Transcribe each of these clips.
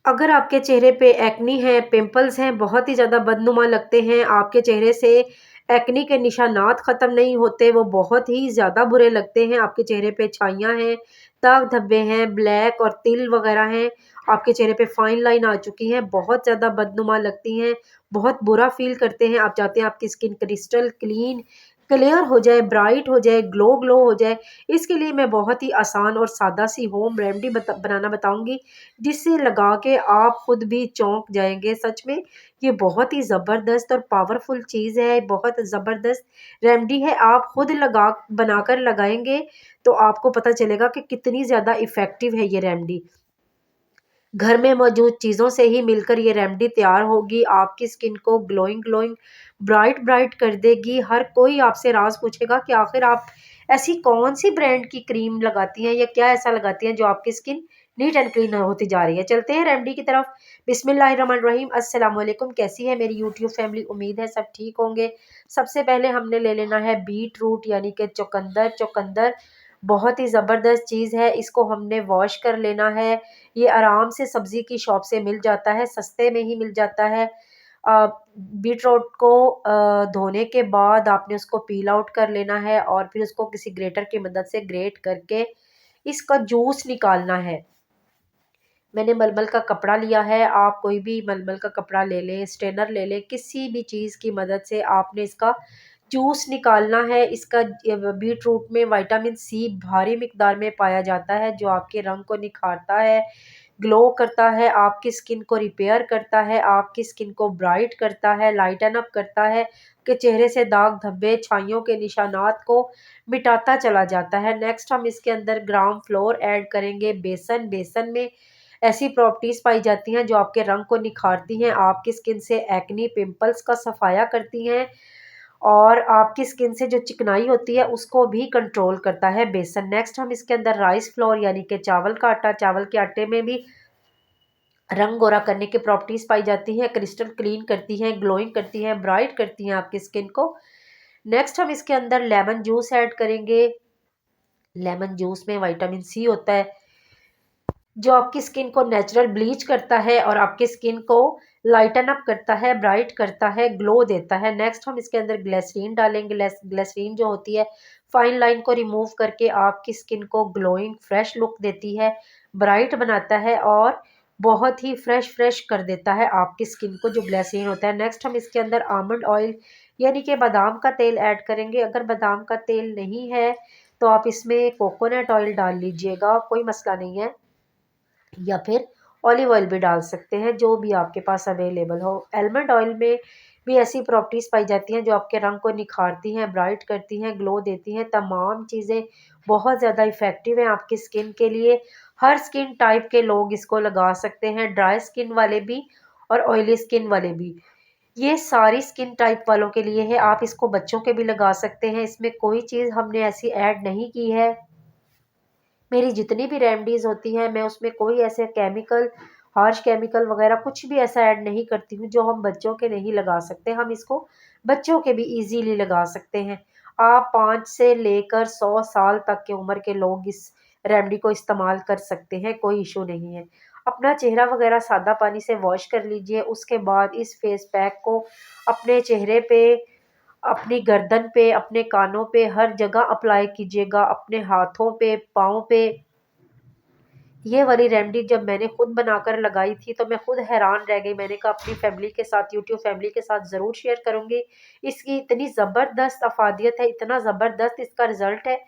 अगर आपके चेहरे पे एक्नी है, पिंपल्स हैं, बहुत ही ज़्यादा बदनुमा लगते हैं, आपके चेहरे से एक्नी के निशानात ख़त्म नहीं होते, वो बहुत ही ज़्यादा बुरे लगते हैं, आपके चेहरे पे छाइयाँ हैं, दाग धब्बे हैं, ब्लैक और तिल वग़ैरह हैं, आपके चेहरे पे फाइन लाइन आ चुकी हैं, बहुत ज़्यादा बदनुमा लगती हैं, बहुत बुरा फ़ील करते हैं, आप चाहते हैं आपकी स्किन क्रिस्टल क्लीन, क्लियर हो जाए, ब्राइट हो जाए, ग्लो ग्लो हो जाए। इसके लिए मैं बहुत ही आसान और सादा सी होम रेमेडी बनाना बताऊँगी, जिसे लगा के आप खुद भी चौंक जाएँगे। सच में ये बहुत ही ज़बरदस्त और पावरफुल चीज़ है, बहुत ज़बरदस्त रेमेडी है। आप खुद बनाकर लगाएँगे तो आपको पता चलेगा कि कितनी ज़्यादा इफ़ेक्टिव है ये रेमेडी। घर में मौजूद चीज़ों से ही मिलकर ये रेमेडी तैयार होगी, आपकी स्किन को ग्लोइंग ग्लोइंग, ब्राइट ब्राइट कर देगी। हर कोई आपसे राज़ पूछेगा कि आखिर आप ऐसी कौन-सी ब्रांड की क्रीम लगाती हैं या क्या ऐसा लगाती हैं जो आपकी स्किन नीट एंड क्लीन होती जा रही है। चलते हैं रेमेडी की तरफ। बिस्मिल्लाहिर्रहमानिर्रहीम। अस्सलाम वालेकुम। कैसी है मेरी यूट्यूब फैमिली? उम्मीद है सब ठीक होंगे। सबसे पहले हमने ले लेना है बीट रूट यानी कि चुकंदर। चुकंदर बहुत ही ज़बरदस्त चीज़ है, इसको हमने वॉश कर लेना है। ये आराम से सब्ज़ी की शॉप से मिल जाता है, सस्ते में ही मिल जाता है। अ, बीटरूट को धोने के बाद आपने उसको पील आउट कर लेना है और फिर उसको किसी ग्रेटर की मदद से ग्रेट करके इसका जूस निकालना है। मैंने मलमल का कपड़ा लिया है, आप कोई भी मलमल का कपड़ा ले लें, स्ट्रेनर ले लें, किसी भी चीज़ की मदद से आपने इसका जूस निकालना है। इसका बीटरूट में विटामिन सी भारी मिकदार में पाया जाता है, जो आपके रंग को निखारता है, ग्लो करता है, आपकी स्किन को रिपेयर करता है, आपकी स्किन को ब्राइट करता है, लाइटन अप करता है, कि चेहरे से दाग धब्बे, छाइयों के निशानात को मिटाता चला जाता है। नेक्स्ट हम इसके अंदर ग्राम फ्लोर ऐड करेंगे, बेसन। बेसन में ऐसी प्रॉपर्टीज़ पाई जाती हैं जो आपके रंग को निखारती हैं, आपकी स्किन से एक्ने, पिंपल्स का सफाया करती हैं और आपकी स्किन से जो चिकनाई होती है उसको भी कंट्रोल करता है बेसन। नेक्स्ट हम इसके अंदर राइस फ्लोर यानी कि चावल का आटा। चावल के आटे में भी रंग गोरा करने की प्रॉपर्टीज़ पाई जाती हैं, क्रिस्टल क्लीन करती हैं, ग्लोइंग करती हैं, ब्राइट करती हैं आपकी स्किन को। नेक्स्ट हम इसके अंदर लेमन जूस ऐड करेंगे। लेमन जूस में विटामिन सी होता है, जो आपकी स्किन को नेचुरल ब्लीच करता है और आपकी स्किन को लाइटन अप करता है, ब्राइट करता है, ग्लो देता है। नेक्स्ट हम इसके अंदर ग्लिसरीन डालेंगे। ग्लिसरीन जो होती है फाइन लाइन को रिमूव करके आपकी स्किन को ग्लोइंग फ्रेश लुक देती है, ब्राइट बनाता है और बहुत ही फ्रेश कर देता है आपकी स्किन को, जो ग्लिसरीन होता है। नेक्स्ट हम इसके अंदर आमंड ऑयल यानी कि बादाम का तेल ऐड करेंगे। अगर बादाम का तेल नहीं है तो आप इसमें कोकोनट ऑयल डाल लीजिएगा, कोई मसला नहीं है, या फिर ऑलिव ऑयल भी डाल सकते हैं, जो भी आपके पास अवेलेबल हो। आलमंड ऑयल में भी ऐसी प्रॉपर्टीज़ पाई जाती हैं जो आपके रंग को निखारती हैं, ब्राइट करती हैं, ग्लो देती हैं। तमाम चीज़ें बहुत ज़्यादा इफ़ेक्टिव हैं आपकी स्किन के लिए। हर स्किन टाइप के लोग इसको लगा सकते हैं, ड्राई स्किन वाले भी और ऑयली स्किन वाले भी। ये सारी स्किन टाइप वालों के लिए है, आप इसको बच्चों के भी लगा सकते हैं। इसमें कोई चीज़ हमने ऐसी ऐड नहीं की है। मेरी जितनी भी रेमेडीज़ होती हैं मैं उसमें कोई ऐसे केमिकल, हार्श केमिकल वगैरह कुछ भी ऐसा ऐड नहीं करती हूँ जो हम बच्चों के नहीं लगा सकते। हम इसको बच्चों के भी इजीली लगा सकते हैं। आप 5 से लेकर 100 साल तक की उम्र के लोग इस रेमेडी को इस्तेमाल कर सकते हैं, कोई इशू नहीं है। अपना चेहरा वगैरह सादा पानी से वॉश कर लीजिए, उसके बाद इस फेस पैक को अपने चेहरे पे, अपनी गर्दन पे, अपने कानों पे, हर जगह अप्लाई कीजिएगा, अपने हाथों पे, पाँव पे। ये वाली रेमेडी जब मैंने खुद बनाकर लगाई थी तो मैं खुद हैरान रह गई। मैंने कहा अपनी फैमिली के साथ, यूट्यूब फैमिली के साथ ज़रूर शेयर करूँगी। इसकी इतनी ज़बरदस्त अफ़ादियत है, इतना ज़बरदस्त इसका रिज़ल्ट है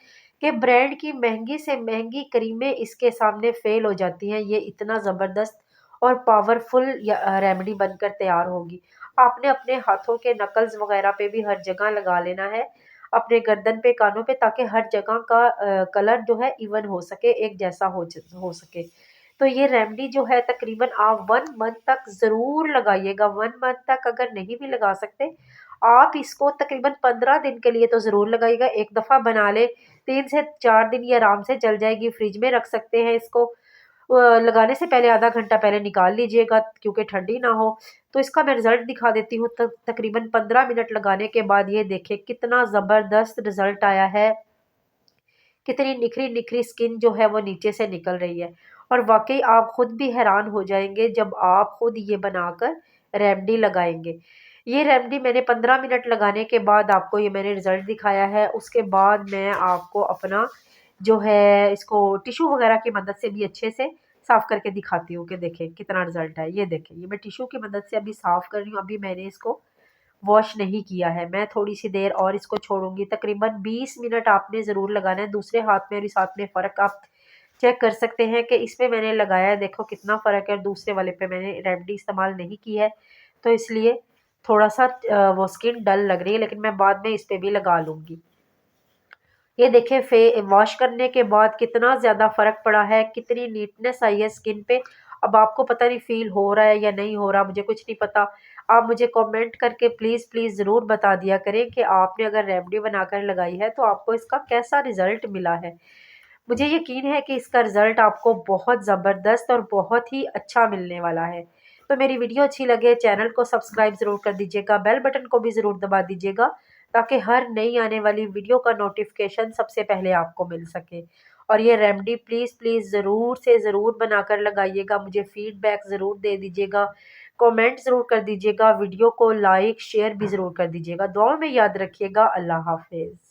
कि ब्रांड की महँगी से महँगी क्रीमें इसके सामने फ़ेल हो जाती हैं। ये इतना ज़बरदस्त और पावरफुल रेमेडी बनकर तैयार होगी। आपने अपने हाथों के नकल्स वग़ैरह पे भी हर जगह लगा लेना है, अपने गर्दन पे, कानों पे, ताकि हर जगह का कलर जो है इवन हो सके, एक जैसा हो सके। तो ये रेमेडी जो है तकरीबन आप 1 मंथ तक ज़रूर लगाइएगा। 1 मंथ तक अगर नहीं भी लगा सकते, आप इसको तकरीबन 15 दिन के लिए तो ज़रूर लगाइएगा। एक दफ़ा बना लें, 3 से 4 दिन ये आराम से चल जाएगी। फ्रिज में रख सकते हैं इसको। लगाने से पहले आधा घंटा पहले निकाल लीजिएगा क्योंकि ठंडी ना हो। तो इसका मैं रिज़ल्ट दिखा देती हूँ। तकरीबन 15 मिनट लगाने के बाद ये देखें कितना ज़बरदस्त रिज़ल्ट आया है। कितनी निखरी-निखरी स्किन जो है वो नीचे से निकल रही है। और वाक़ई आप ख़ुद भी हैरान हो जाएँगे जब आप ख़ुद ये बनाकर रेमेडी लगाएँगे। ये रेमेडी मैंने 15 मिनट लगाने के बाद आपको ये मैंने रिज़ल्ट दिखाया है। उसके बाद मैं आपको अपना जो है इसको टिश्यू वग़ैरह की मदद से भी अच्छे से साफ़ करके दिखाती हूँ कि देखें कितना रिज़ल्ट है। ये देखें, ये मैं टिश्यू की मदद से अभी साफ़ कर रही हूँ। अभी मैंने इसको वॉश नहीं किया है। मैं थोड़ी-सी देर और इसको छोड़ूँगी, तकरीबन 20 मिनट आपने ज़रूर लगाना है। दूसरे हाथ में और इस हाथ में फ़र्क आप चेक कर सकते हैं कि इसमें मैंने लगाया है, देखो कितना फ़र्क है, और दूसरे वाले पे मैंने रेमेडी इस्तेमाल नहीं की है, तो इसलिए थोड़ा-सा वो स्किन डल लग रही है, लेकिन मैं बाद में इस पे भी लगा लूँगी। ये देखें वॉश करने के बाद कितना ज़्यादा फ़र्क पड़ा है, कितनी नीटनेस आई है स्किन पे। अब आपको पता नहीं फ़ील हो रहा है या नहीं हो रहा, मुझे कुछ नहीं पता। आप मुझे कमेंट करके प्लीज़ ज़रूर बता दिया करें कि आपने अगर रेमेडी बनाकर लगाई है तो आपको इसका कैसा रिज़ल्ट मिला है। मुझे यकीन है कि इसका रिज़ल्ट आपको बहुत ज़बरदस्त और बहुत ही अच्छा मिलने वाला है। तो मेरी वीडियो अच्छी लगे चैनल को सब्सक्राइब ज़रूर कर दीजिएगा, बेल बटन को भी ज़रूर दबा दीजिएगा, ताकि हर नई आने वाली वीडियो का नोटिफिकेशन सबसे पहले आपको मिल सके। और ये रेमेडी प्लीज़ ज़रूर से ज़रूर बनाकर लगाइएगा, मुझे फ़ीडबैक ज़रूर दे दीजिएगा, कमेंट ज़रूर कर दीजिएगा, वीडियो को लाइक शेयर भी ज़रूर कर दीजिएगा। दुआओं में याद रखिएगा। अल्लाह हाफ़िज़।